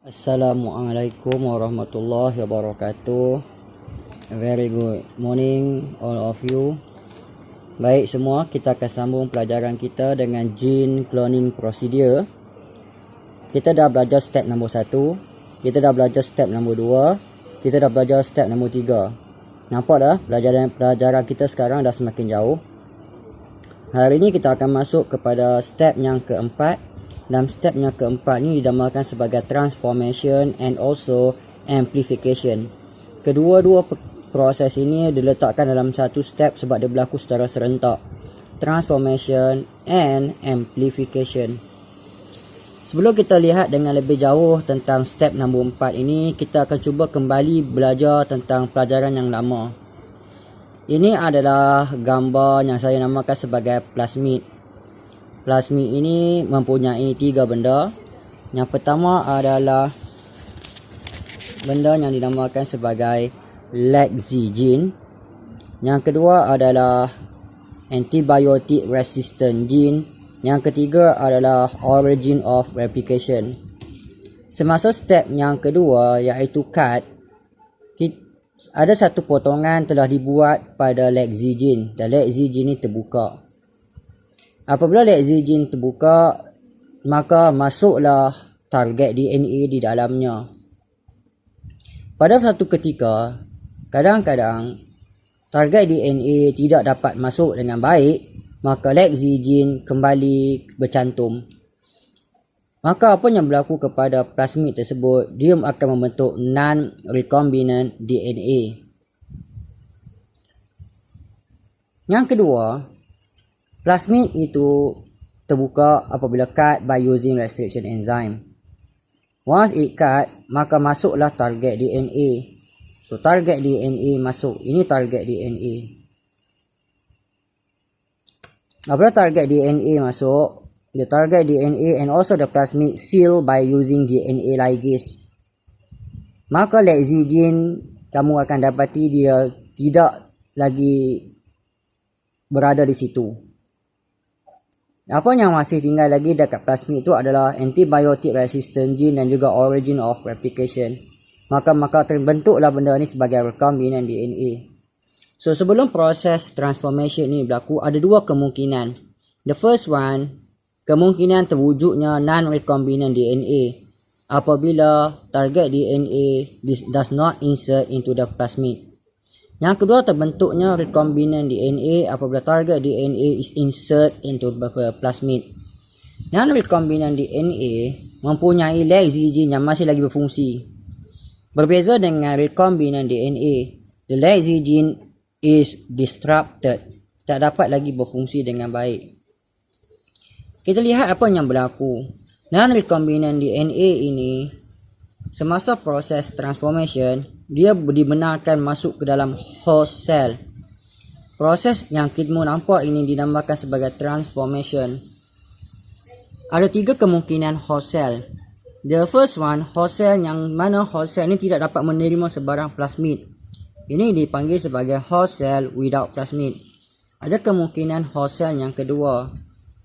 Assalamualaikum warahmatullahi wabarakatuh. A very good morning all of you. Baik semua, kita akan sambung pelajaran kita dengan gene cloning procedure. Kita dah belajar step nombor 1, kita dah belajar step nombor 2, kita dah belajar step nombor 3. Nampak dah pelajaran kita sekarang dah semakin jauh. Hari ini kita akan masuk kepada step yang keempat. Dalam step yang keempat ni dinamakan sebagai transformation and also amplification. Kedua-dua proses ini diletakkan dalam satu step sebab dia berlaku secara serentak. Transformation and amplification. Sebelum kita lihat dengan lebih jauh tentang step nombor 4 ini, kita akan cuba kembali belajar tentang pelajaran yang lama. Ini adalah gambar yang saya namakan sebagai plasmid. Plasmid ini mempunyai 3 benda. Yang pertama adalah benda yang dinamakan sebagai LAGZ gene. Yang kedua adalah antibiotic resistant gene. Yang ketiga adalah origin of replication. Semasa step yang kedua iaitu cut, ada satu potongan telah dibuat pada LAGZ gene dan LAGZ gene ini terbuka. Apabila LAGZ gene terbuka, maka masuklah target DNA di dalamnya. Pada satu ketika, kadang-kadang target DNA tidak dapat masuk dengan baik, maka LAGZ gene kembali bercantum. Maka apa yang berlaku kepada plasmid tersebut, dia akan membentuk non-recombinant DNA. Yang kedua, plasmid itu terbuka apabila cut by using restriction enzyme. Once it cut, maka masuklah target DNA. So target DNA masuk. Ini target DNA. Apabila target DNA masuk, the target DNA and also the plasmid seal by using DNA ligase. Maka LAGZ gene kamu akan dapati dia tidak lagi berada di situ. Apa yang masih tinggal lagi dekat plasmid itu adalah antibiotic resistant gene dan juga origin of replication. Maka terbentuklah benda ni sebagai recombinant DNA. So sebelum proses transformation ni berlaku, ada dua kemungkinan. The first one, kemungkinan terwujudnya non-recombinant DNA apabila target DNA does not insert into the plasmid. Yang kedua, terbentuknya recombinant DNA apabila target DNA is insert into the plasmid. Non-recombinant DNA mempunyai LAGZ gene yang masih lagi berfungsi. Berbeza dengan recombinant DNA, the LAGZ gene is disrupted, tak dapat lagi berfungsi dengan baik. Kita lihat apa yang berlaku. Non-recombinant DNA ini semasa proses transformation, dia dibenarkan masuk ke dalam host cell. Proses yang kita nampak ini dinamakan sebagai transformation. Ada 3 kemungkinan host cell. The first one, host cell yang mana host cell ini tidak dapat menerima sebarang plasmid. Ini dipanggil sebagai host cell without plasmid. Ada kemungkinan host cell yang kedua.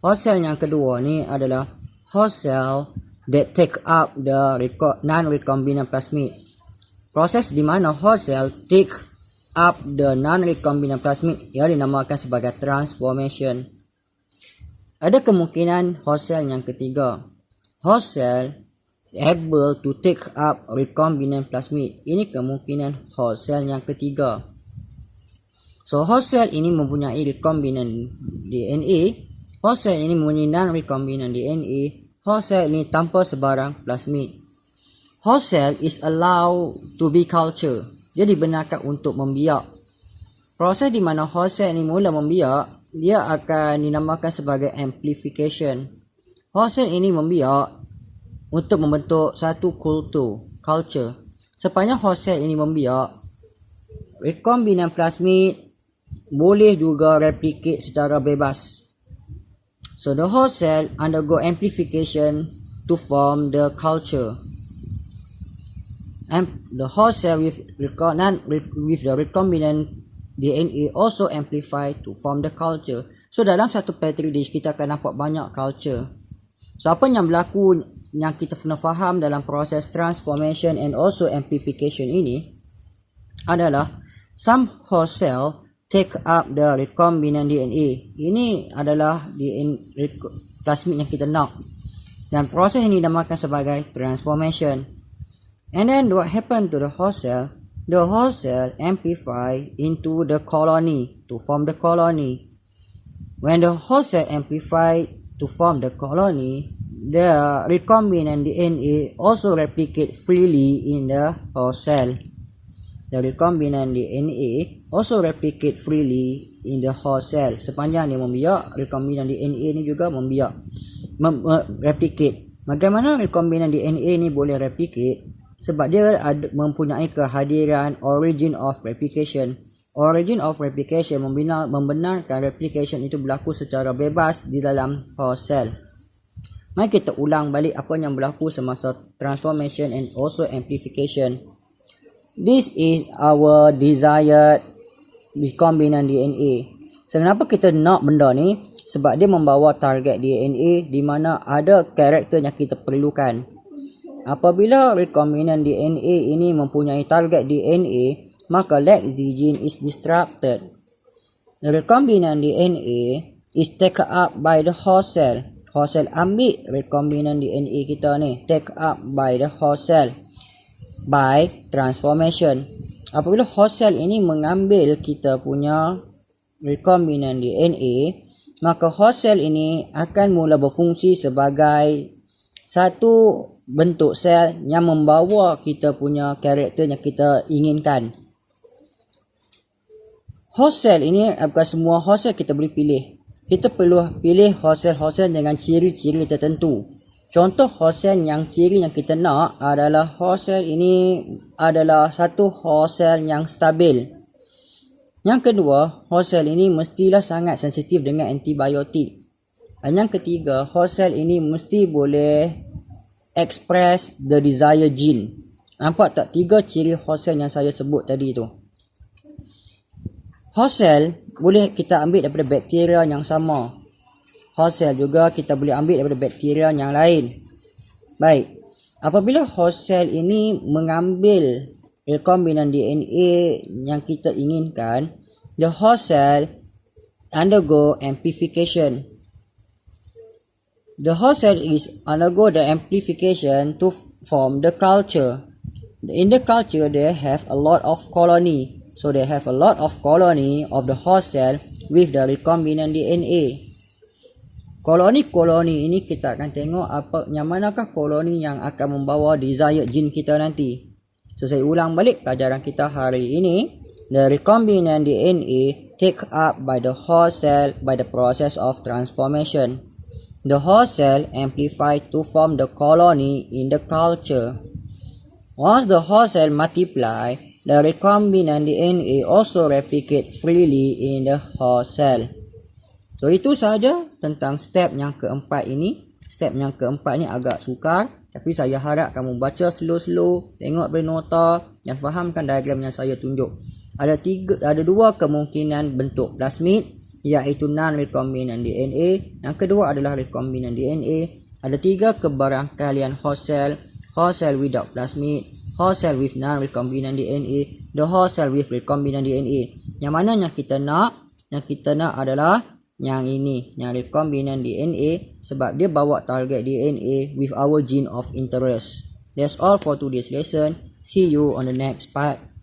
Host cell yang kedua ni adalah host cell that take up the non-recombinant plasmid. Proses di mana host cell take up the non-recombinant plasmid ia dinamakan sebagai transformation. Ada kemungkinan host cell yang ketiga. Host cell able to take up recombinant plasmid. Ini kemungkinan host cell yang ketiga. So host cell ini mempunyai recombinant DNA. Host cell ini mempunyai non-recombinant DNA. Host cell ini tanpa sebarang plasmid. Host cell is allowed to be culture. Dia dibenarkan untuk membiak. Proses di mana host cell ini mula membiak, dia akan dinamakan sebagai amplification. Host cell ini membiak untuk membentuk satu culture. Sepanjang host cell ini membiak, recombinant plasmid boleh juga replicate secara bebas. So the host cell undergo amplification to form the culture. And the host cell with the recombinant DNA also amplify to form the culture. So dalam satu petri dish kita akan nampak banyak culture. So apa yang berlaku yang kita kena faham dalam proses transformation and also amplification ini adalah some host cell take up the recombinant DNA. Ini adalah plasmid yang kita nak. Dan proses ini dinamakan sebagai transformation. And then what happened to the host cell? The host cell amplify into the colony to form the colony. When the host cell amplify to form the colony, the recombinant DNA also replicate freely in the host cell. The recombinant DNA also replicate freely in the host cell. Sepanjang dia membiak, recombinant DNA ni juga membiak, replicate. Bagaimana recombinant DNA ni boleh replicate? Sebab dia mempunyai kehadiran origin of replication. Origin of replication membenarkan replication itu berlaku secara bebas di dalam host cell. Mari kita ulang balik apa yang berlaku semasa transformation and also amplification. This is our desired recombinant DNA. Kenapa kita nak benda ni? Sebab dia membawa target DNA di mana ada karakter yang kita perlukan. Apabila recombinant DNA ini mempunyai target DNA, maka LEGZ gene is disrupted. The recombinant DNA is taken up by the host cell. Host cell ambil recombinant DNA kita ni, take up by the host cell by transformation. Apabila host cell ini mengambil kita punya recombinant DNA, maka host cell ini akan mula berfungsi sebagai satu bentuk sel yang membawa kita punya karakter yang kita inginkan. Host cell ini bukan semua host cell kita boleh pilih. Kita perlu pilih host cell dengan ciri-ciri tertentu. Contoh host cell yang ciri yang kita nak adalah host cell ini adalah satu host cell yang stabil. Yang kedua, host cell ini mestilah sangat sensitif dengan antibiotik. Dan yang ketiga, host cell ini mesti boleh express the desired gene. Nampak tak 3 ciri host cell yang saya sebut tadi tu? Host cell boleh kita ambil daripada bakteria yang sama. Host cell juga kita boleh ambil daripada bakteria yang lain. Baik, apabila host cell ini mengambil recombinant DNA yang kita inginkan, the host cell undergo amplification. The host cell is undergo the amplification to form the culture. In the culture, they have a lot of colony. So they have a lot of colony of the host cell with the recombinant DNA. Koloni-koloni ini kita akan tengok yang manakah koloni yang akan membawa desired gene kita nanti. So saya ulang balik pelajaran kita hari ini. The recombinant DNA take up by the host cell by the process of transformation. The host cell amplify to form the colony in the culture. Once the host cell multiply, the recombinant DNA also replicate freely in the host cell. So itu sahaja tentang step yang keempat ini. Step yang keempat ni agak sukar, tapi saya harap kamu baca slow-slow, tengok bernota dan fahamkan diagram yang saya tunjuk. Ada 2 kemungkinan bentuk plasmid, iaitu non-recombinant DNA. Yang kedua adalah recombinant DNA. Ada 3 kebarangkalian host cell without plasmid, host cell with non-recombinant DNA, the host cell with recombinant DNA. Yang mana yang kita nak? Yang kita nak adalah yang ini, yang recombinant DNA, sebab dia bawa target DNA with our gene of interest. That's all for today's lesson. See you on the next part.